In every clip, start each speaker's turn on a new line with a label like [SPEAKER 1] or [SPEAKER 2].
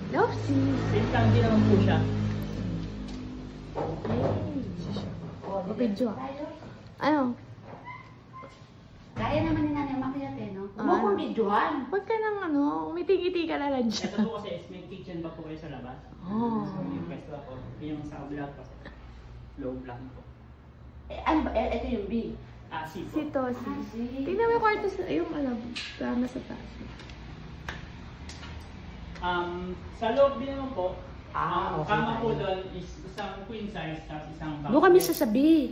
[SPEAKER 1] Lopsy.
[SPEAKER 2] Same lang din naman po siya.
[SPEAKER 1] Video. Ano?
[SPEAKER 3] Kaya naman ni Nanay Makiat eh, no? Huwag mong videohan.
[SPEAKER 1] Huwag ka nang ano, umiti-ngiti ka na lang dyan.
[SPEAKER 2] Ito po kasi is may kitchen pa po kayo sa labas.
[SPEAKER 1] Oh.
[SPEAKER 2] So yung pwesto po, yung sa vlog po. Low vlog po.
[SPEAKER 3] Ano ba? Ito yung B.
[SPEAKER 2] C po.
[SPEAKER 1] Si Tosi.
[SPEAKER 3] Ah, si.
[SPEAKER 1] Tingnan mo yung kwarto sa, yung alam, kama sa taas.
[SPEAKER 2] Sa loob din naman po,
[SPEAKER 3] Okay.
[SPEAKER 2] kama po doon is isang queen size tapos isang
[SPEAKER 3] Doon kami sa B.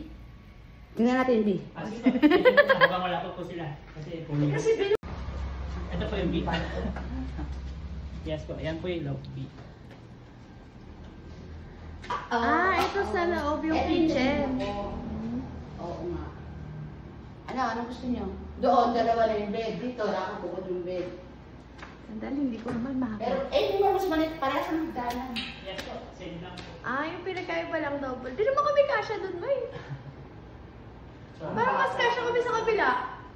[SPEAKER 3] Tingnan natin yung B.
[SPEAKER 2] Sige po, habang wala po sila. Kasi po yung... Ito po yung B. Yes po, ayan po yung loob B.
[SPEAKER 1] Ito sa loob yung kitchen.
[SPEAKER 3] Oo nga. Ano gusto niyo? Doon, dalawa na yung bed. Dito, nakakabukod yung bed.
[SPEAKER 1] Sandali, hindi ko naman
[SPEAKER 3] Pero,
[SPEAKER 1] makakita.
[SPEAKER 3] hindi mo mas malit para sa magdalan.
[SPEAKER 2] Yes po, same lang po.
[SPEAKER 1] Yung pinagkaiba lang double. Di naman kami kasya dun, bay. Parang mas kasya kami sa kabila.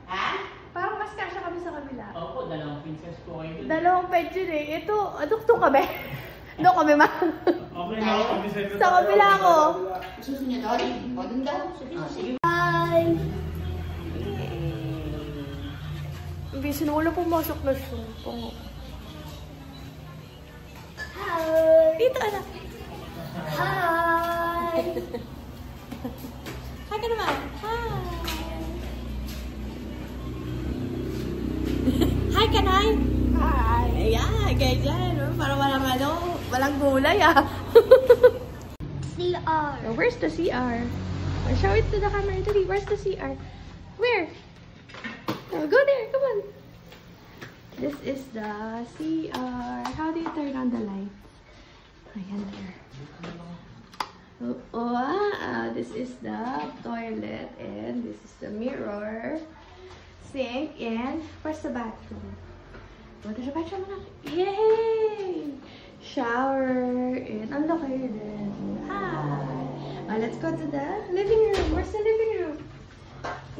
[SPEAKER 3] Ha?
[SPEAKER 1] Parang mas kasya kami sa kabila.
[SPEAKER 2] Opo, dalawang princess po kayo.
[SPEAKER 1] Dalawang bed yun eh. Ito, duktung kami. Doon kami ma.
[SPEAKER 2] Okay na ako, kami
[SPEAKER 1] Sa kabila ko.
[SPEAKER 3] Gusto niyo doon? O, doon daw. Sige.
[SPEAKER 1] Hi! Imbis na wala pumasok na siya. Hi! Dito, anak. Hi! Hi ka naman. Hi! Hi, Kanay! Hi! Ayan, ganyan. Parang walang gulay CR. Oh, where's the CR? I'll show it to the camera. Dali, where's the CR? Where? Oh, go there, come on. This is the CR. How do you turn on the lights? Ayan there. This is the toilet and this is the mirror, sink, and where's the bathroom? Go to the bathroom na. Yay! Shower and ang laki din. Hi! Let's go to the living room. Where's the living room?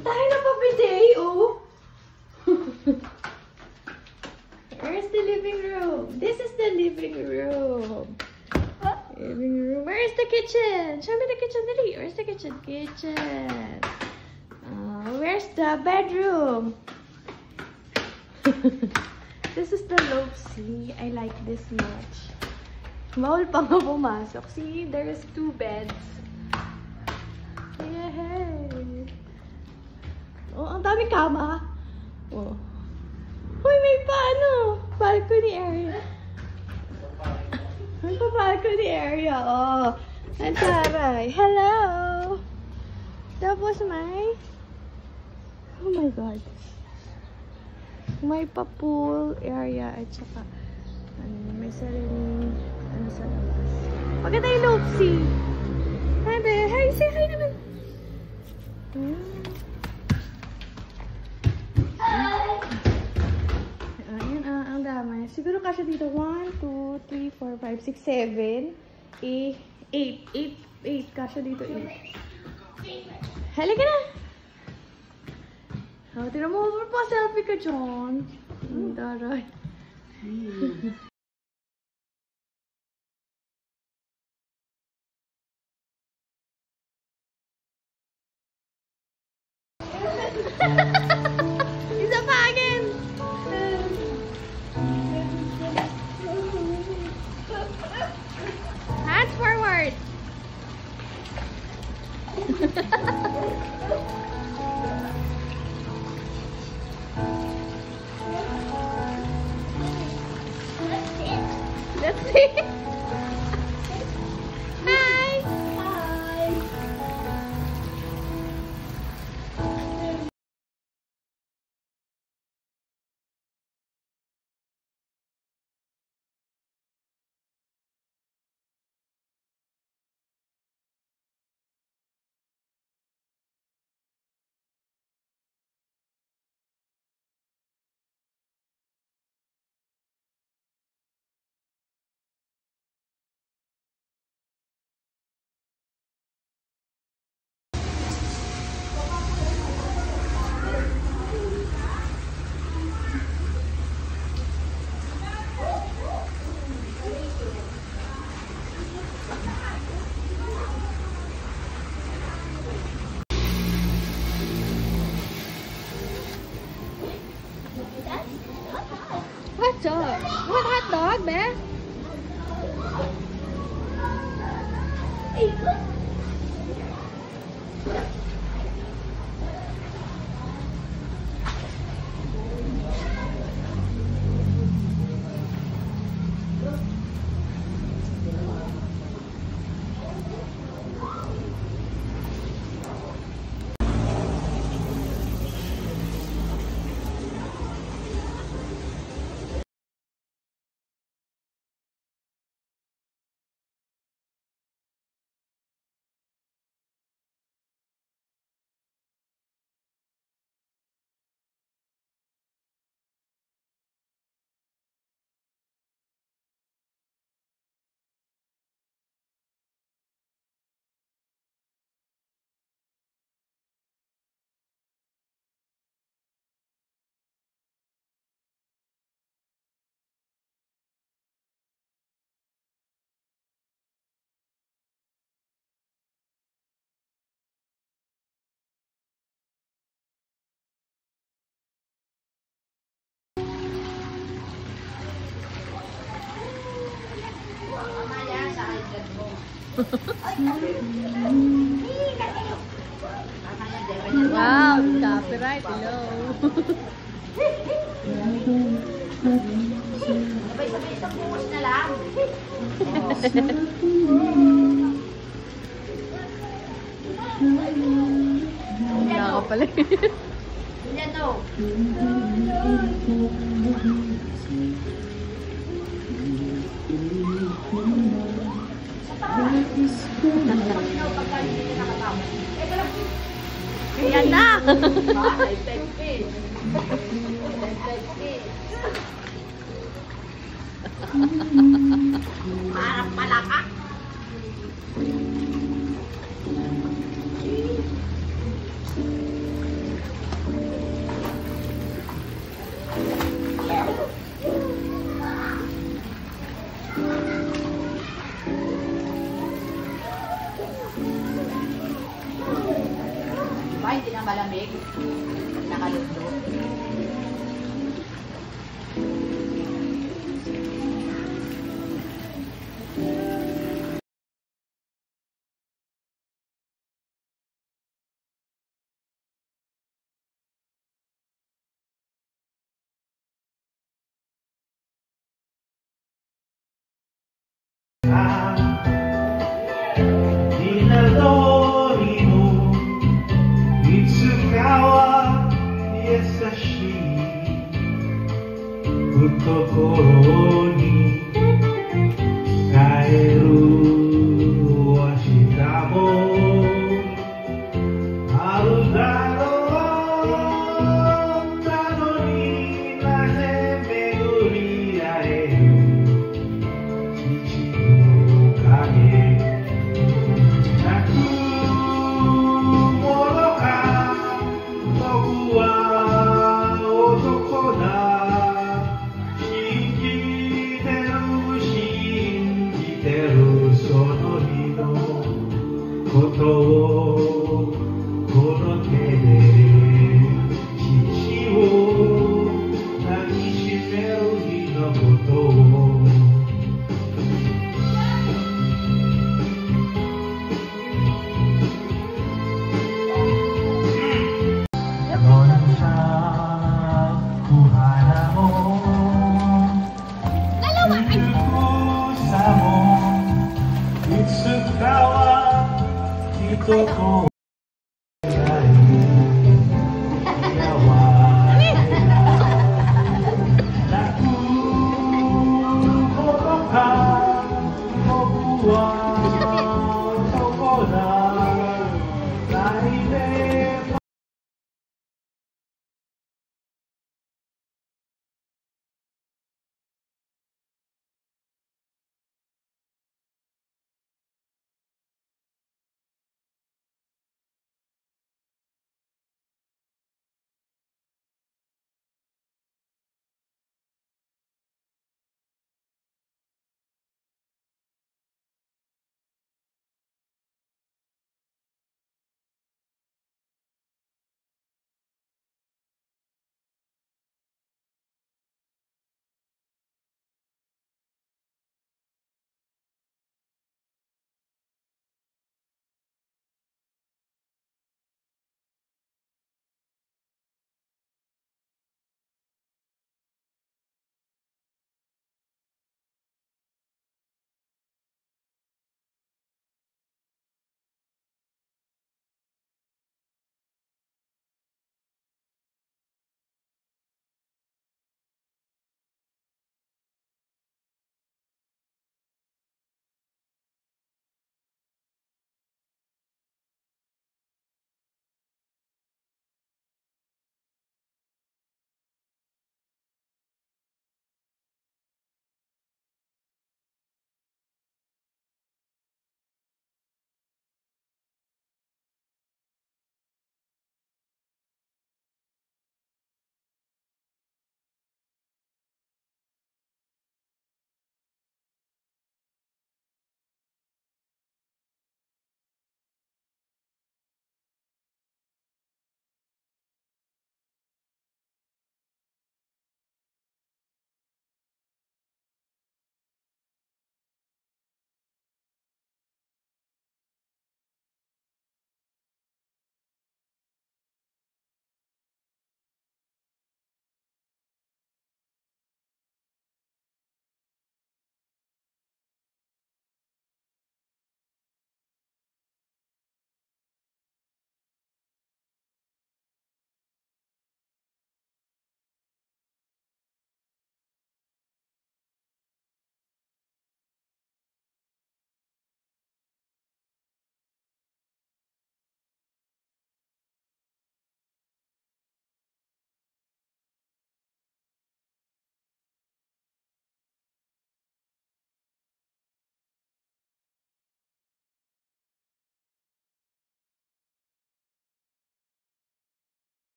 [SPEAKER 1] Tayo na pa bidet, oh! Where's the living room? This is the living room. Living room. Where's the kitchen? Show me the kitchen, Dali. Where's the kitchen? Kitchen. Where's the bedroom? This is the Lopsy. I like this much. Bawal pa nga pumasok. See, there's 2 beds. Yay! Oh, ang daming kama. Oh. Uy, may balcony area. May balcony area. Oh, ang taray. Hello! Tapos may... Oh my God. May pa-pool area at saka may sariling sa labas. Pagka tayo Lopsy. Hi, babe. Hi, say hi naman. Ayan, ang dami. Siguro kasya dito. 1, 2, 3, 4, 5, 6, 7, 8. Kasya dito 8. Halika na! Tira mo, pa-selfie ka dyan. Ang daray. Isa pa again! Hands forward! That's it. So, you want hot dog, Beth?
[SPEAKER 3] Mamaya sa agad mo. Mamaya, Devin.
[SPEAKER 1] Wow, copyright. Hello.
[SPEAKER 3] Sabay-sabay sa bukas na lang.
[SPEAKER 1] Wala ka pala.
[SPEAKER 3] Yan o.
[SPEAKER 1] Yan na.
[SPEAKER 3] Parang palaka. Diba, hindi na malamig. Nakaluglo.
[SPEAKER 4] Ito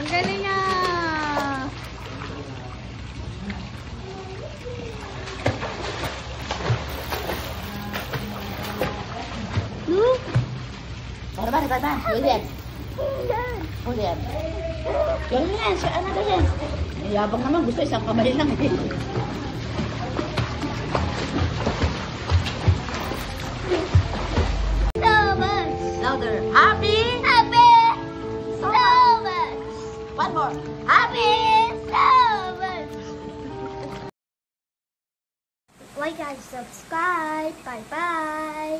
[SPEAKER 1] Ang galing niya! Look!
[SPEAKER 3] Para. William. William. Gawin mo yan. Ano ka yan? Yabang naman. Gusto isang kamay lang eh. Louder. Happy.
[SPEAKER 1] So much!
[SPEAKER 3] One more.
[SPEAKER 1] So much!
[SPEAKER 4] Like and subscribe. Bye bye.